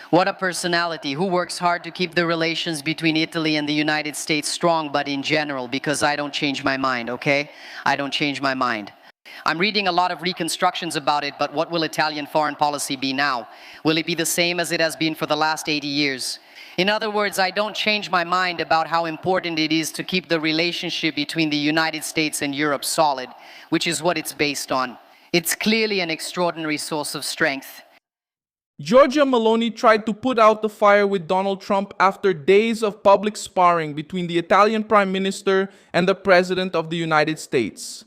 What a personality who works hard to keep the relations between Italy and the United States strong, but in general, because I don't change my mind, okay? I don't change my mind. I'm reading a lot of reconstructions about it, but what will Italian foreign policy be now? Will it be the same as it has been for the last 80 years? In other words, I don't change my mind about how important it is to keep the relationship between the United States and Europe solid, which is what it's based on. It's clearly an extraordinary source of strength. Giorgia Meloni tried to put out the fire with Donald Trump after days of public sparring between the Italian Prime Minister and the President of the United States.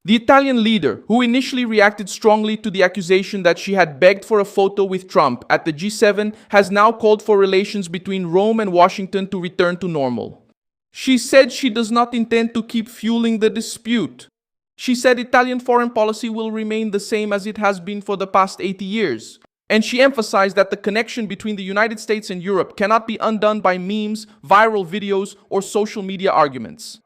The Italian leader, who initially reacted strongly to the accusation that she had begged for a photo with Trump at the G7, has now called for relations between Rome and Washington to return to normal. She said she does not intend to keep fueling the dispute. She said Italian foreign policy will remain the same as it has been for the past 80 years. And she emphasized that the connection between the United States and Europe cannot be undone by memes, viral videos, or social media arguments.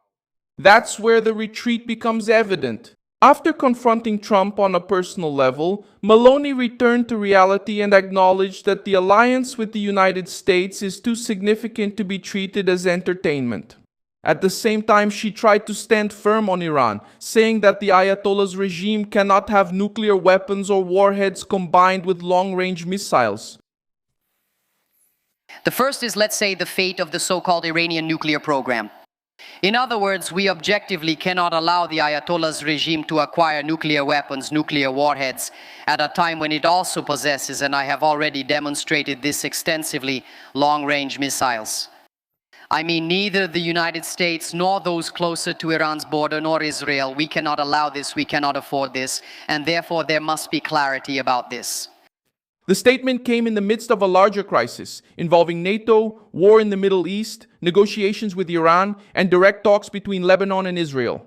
That's where the retreat becomes evident. After confronting Trump on a personal level, Meloni returned to reality and acknowledged that the alliance with the United States is too significant to be treated as entertainment. At the same time, she tried to stand firm on Iran, saying that the Ayatollah's regime cannot have nuclear weapons or warheads combined with long-range missiles. The first is, let's say, the fate of the so-called Iranian nuclear program. In other words, we objectively cannot allow the Ayatollah's regime to acquire nuclear weapons, nuclear warheads, at a time when it also possesses, and I have already demonstrated this extensively, long-range missiles. I mean, neither the United States nor those closer to Iran's border nor Israel, we cannot allow this, we cannot afford this, and therefore there must be clarity about this. The statement came in the midst of a larger crisis involving NATO, war in the Middle East, negotiations with Iran, and direct talks between Lebanon and Israel.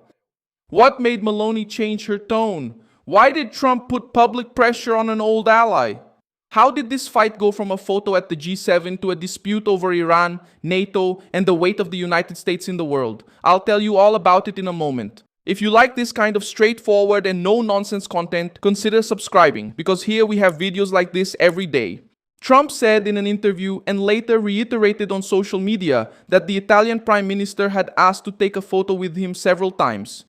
What made Meloni change her tone? Why did Trump put public pressure on an old ally? How did this fight go from a photo at the G7 to a dispute over Iran, NATO, and the weight of the United States in the world? I'll tell you all about it in a moment. If you like this kind of straightforward and no-nonsense content, consider subscribing, because here we have videos like this every day. Trump said in an interview and later reiterated on social media that the Italian Prime Minister had asked to take a photo with him several times.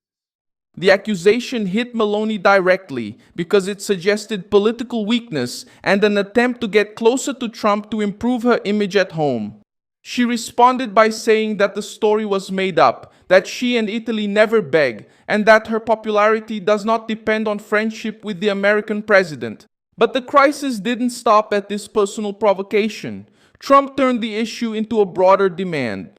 The accusation hit Meloni directly because it suggested political weakness and an attempt to get closer to Trump to improve her image at home. She responded by saying that the story was made up, that she and Italy never beg, and that her popularity does not depend on friendship with the American president. But the crisis didn't stop at this personal provocation. Trump turned the issue into a broader demand.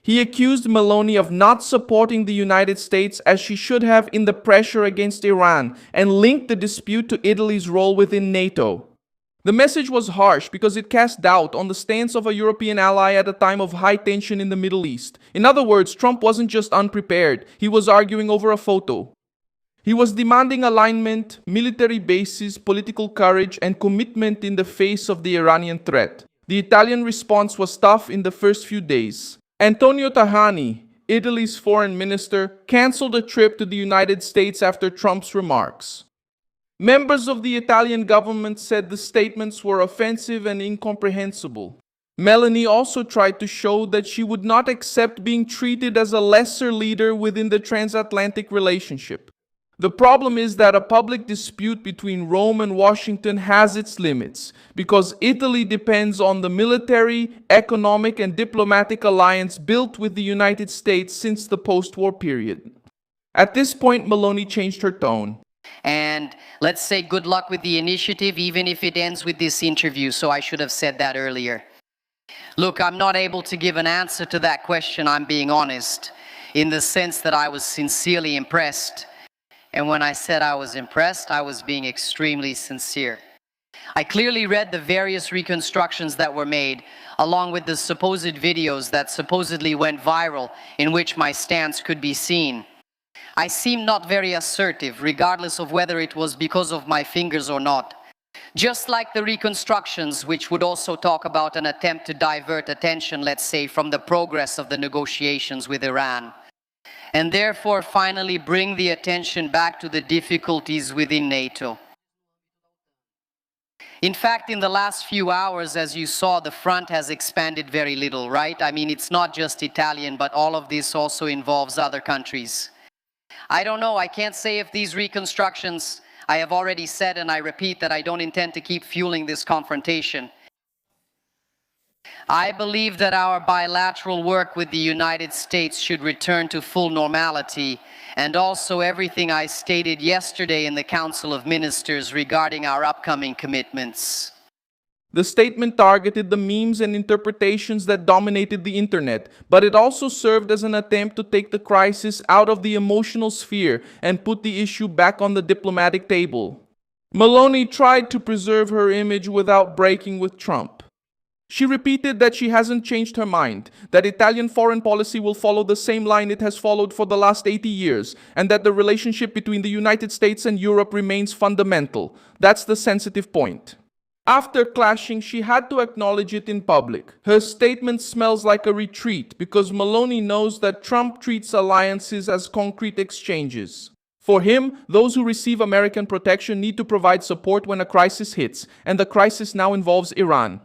He accused Meloni of not supporting the United States as she should have in the pressure against Iran and linked the dispute to Italy's role within NATO. The message was harsh because it cast doubt on the stance of a European ally at a time of high tension in the Middle East. In other words, Trump wasn't just unprepared, he was arguing over a photo. He was demanding alignment, military bases, political courage, and commitment in the face of the Iranian threat. The Italian response was tough in the first few days. Antonio Tajani, Italy's foreign minister, cancelled a trip to the United States after Trump's remarks. Members of the Italian government said the statements were offensive and incomprehensible. Meloni also tried to show that she would not accept being treated as a lesser leader within the transatlantic relationship. The problem is that a public dispute between Rome and Washington has its limits, because Italy depends on the military, economic, and diplomatic alliance built with the United States since the post-war period. At this point, Meloni changed her tone. And let's say good luck with the initiative, even if it ends with this interview, so I should have said that earlier. Look, I'm not able to give an answer to that question, I'm being honest, in the sense that I was sincerely impressed. And when I said I was impressed, I was being extremely sincere. I clearly read the various reconstructions that were made, along with the supposed videos that supposedly went viral, in which my stance could be seen. I seemed not very assertive, regardless of whether it was because of my fingers or not. Just like the reconstructions, which would also talk about an attempt to divert attention, let's say, from the progress of the negotiations with Iran, and therefore finally bring the attention back to the difficulties within NATO. In fact, in the last few hours, as you saw, the front has expanded very little, right? I mean, it's not just Italian, but all of this also involves other countries. I don't know, I can't say if these reconstructions, I have already said and I repeat that I don't intend to keep fueling this confrontation. I believe that our bilateral work with the United States should return to full normality, and also everything I stated yesterday in the Council of Ministers regarding our upcoming commitments. The statement targeted the memes and interpretations that dominated the internet, but it also served as an attempt to take the crisis out of the emotional sphere and put the issue back on the diplomatic table. Meloni tried to preserve her image without breaking with Trump. She repeated that she hasn't changed her mind, that Italian foreign policy will follow the same line it has followed for the last 80 years, and that the relationship between the United States and Europe remains fundamental. That's the sensitive point. After clashing, she had to acknowledge it in public. Her statement smells like a retreat because Meloni knows that Trump treats alliances as concrete exchanges. For him, those who receive American protection need to provide support when a crisis hits, and the crisis now involves Iran.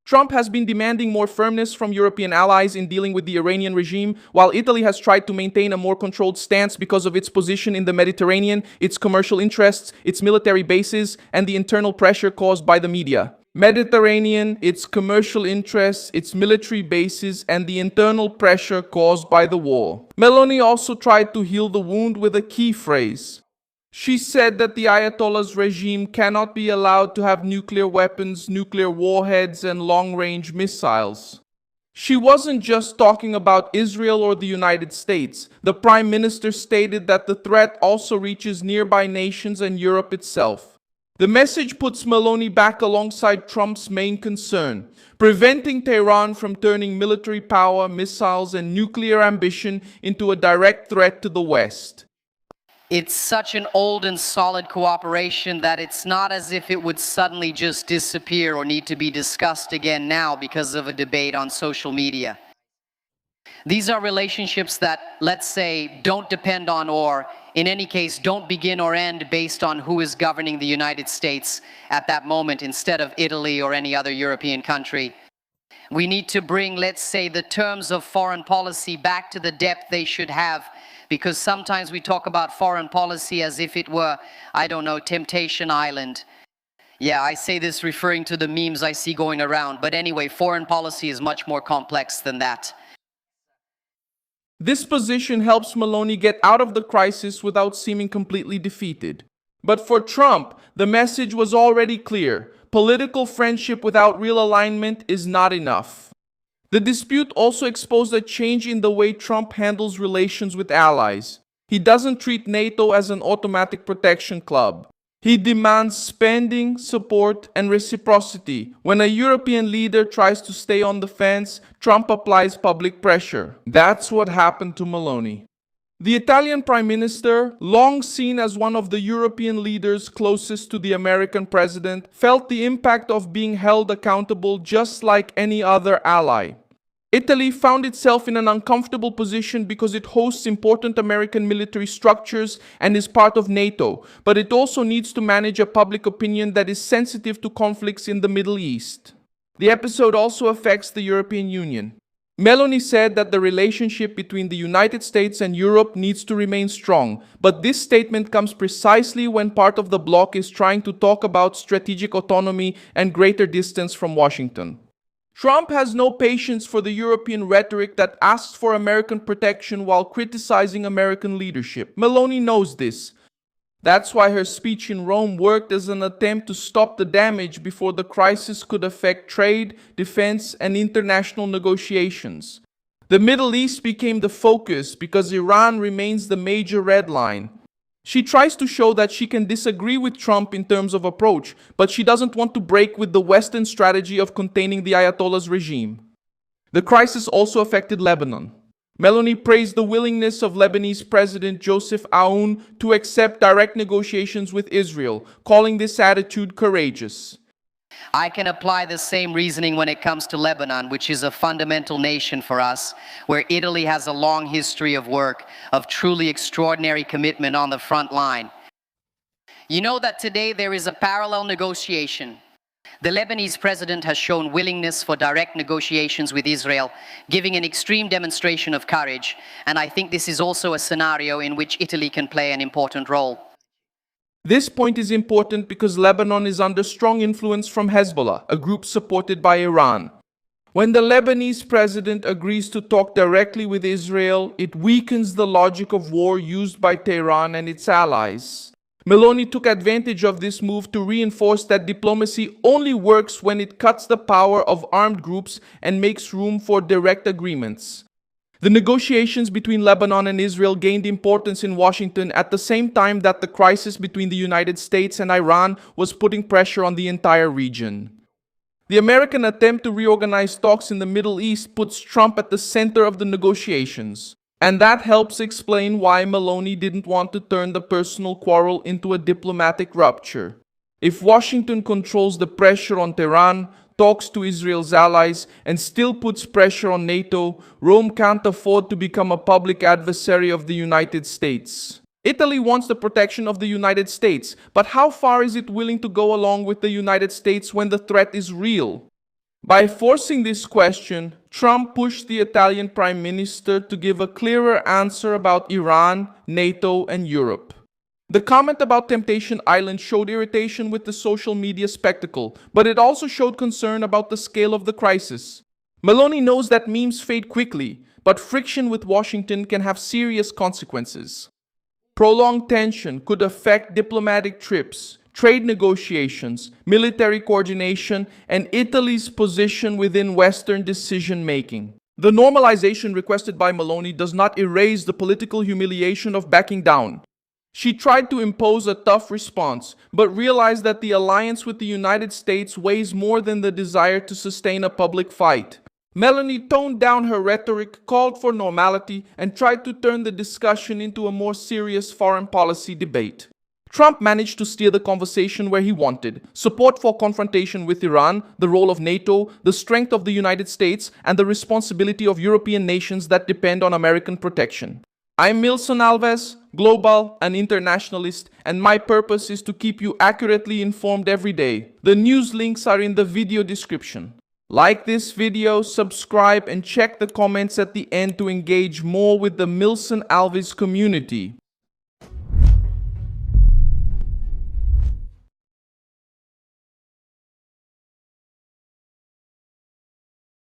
Trump has been demanding more firmness from European allies in dealing with the Iranian regime, while Italy has tried to maintain a more controlled stance because of its position in the Mediterranean, its commercial interests, its military bases, and the internal pressure caused by the media. Mediterranean, its commercial interests, its military bases, and the internal pressure caused by the war. Meloni also tried to heal the wound with a key phrase. She said that the Ayatollah's regime cannot be allowed to have nuclear weapons, nuclear warheads, and long-range missiles. She wasn't just talking about Israel or the United States. The Prime Minister stated that the threat also reaches nearby nations and Europe itself. The message puts Meloni back alongside Trump's main concern, preventing Tehran from turning military power, missiles, and nuclear ambition into a direct threat to the West. It's such an old and solid cooperation that it's not as if it would suddenly just disappear or need to be discussed again now because of a debate on social media. These are relationships that, let's say, don't depend on or, in any case, don't begin or end based on who is governing the United States at that moment instead of Italy or any other European country. We need to bring, let's say, the terms of foreign policy back to the depth they should have, because sometimes we talk about foreign policy as if it were, I don't know, Temptation Island. Yeah, I say this referring to the memes I see going around, but anyway, foreign policy is much more complex than that. This position helps Meloni get out of the crisis without seeming completely defeated. But for Trump, the message was already clear. Political friendship without real alignment is not enough. The dispute also exposed a change in the way Trump handles relations with allies. He doesn't treat NATO as an automatic protection club. He demands spending, support, and reciprocity. When a European leader tries to stay on the fence, Trump applies public pressure. That's what happened to Meloni. The Italian Prime Minister, long seen as one of the European leaders closest to the American president, felt the impact of being held accountable just like any other ally. Italy found itself in an uncomfortable position because it hosts important American military structures and is part of NATO, but it also needs to manage a public opinion that is sensitive to conflicts in the Middle East. The episode also affects the European Union. Meloni said that the relationship between the United States and Europe needs to remain strong, but this statement comes precisely when part of the bloc is trying to talk about strategic autonomy and greater distance from Washington. Trump has no patience for the European rhetoric that asks for American protection while criticizing American leadership. Meloni knows this. That's why her speech in Rome worked as an attempt to stop the damage before the crisis could affect trade, defense, and international negotiations. The Middle East became the focus because Iran remains the major red line. She tries to show that she can disagree with Trump in terms of approach, but she doesn't want to break with the Western strategy of containing the Ayatollah's regime. The crisis also affected Lebanon. Meloni praised the willingness of Lebanese President Joseph Aoun to accept direct negotiations with Israel, calling this attitude courageous. I can apply the same reasoning when it comes to Lebanon, which is a fundamental nation for us, where Italy has a long history of work, of truly extraordinary commitment on the front line. You know that today there is a parallel negotiation The Lebanese president has shown willingness for direct negotiations with Israel, giving an extreme demonstration of courage, and I think this is also a scenario in which Italy can play an important role. This point is important because Lebanon is under strong influence from Hezbollah, a group supported by Iran. When the Lebanese president agrees to talk directly with Israel, it weakens the logic of war used by Tehran and its allies. Meloni took advantage of this move to reinforce that diplomacy only works when it cuts the power of armed groups and makes room for direct agreements. The negotiations between Lebanon and Israel gained importance in Washington at the same time that the crisis between the United States and Iran was putting pressure on the entire region. The American attempt to reorganize talks in the Middle East puts Trump at the center of the negotiations, and that helps explain why Meloni didn't want to turn the personal quarrel into a diplomatic rupture. If Washington controls the pressure on Tehran, talks to Israel's allies, and still puts pressure on NATO, Rome can't afford to become a public adversary of the United States. Italy wants the protection of the United States, but how far is it willing to go along with the United States when the threat is real? By forcing this question, Trump pushed the Italian Prime Minister to give a clearer answer about Iran, NATO, and Europe. The comment about Temptation Island showed irritation with the social media spectacle, but it also showed concern about the scale of the crisis. Meloni knows that memes fade quickly, but friction with Washington can have serious consequences. Prolonged tension could affect diplomatic trips, trade negotiations, military coordination, and Italy's position within Western decision-making. The normalization requested by Meloni does not erase the political humiliation of backing down. She tried to impose a tough response, but realized that the alliance with the United States weighs more than the desire to sustain a public fight. Meloni toned down her rhetoric, called for normality, and tried to turn the discussion into a more serious foreign policy debate. Trump managed to steer the conversation where he wanted: support for confrontation with Iran, the role of NATO, the strength of the United States, and the responsibility of European nations that depend on American protection. I'm Milson Alves, global and internationalist, and my purpose is to keep you accurately informed every day. The news links are in the video description. Like this video, subscribe, and check the comments at the end to engage more with the Milson Alves community.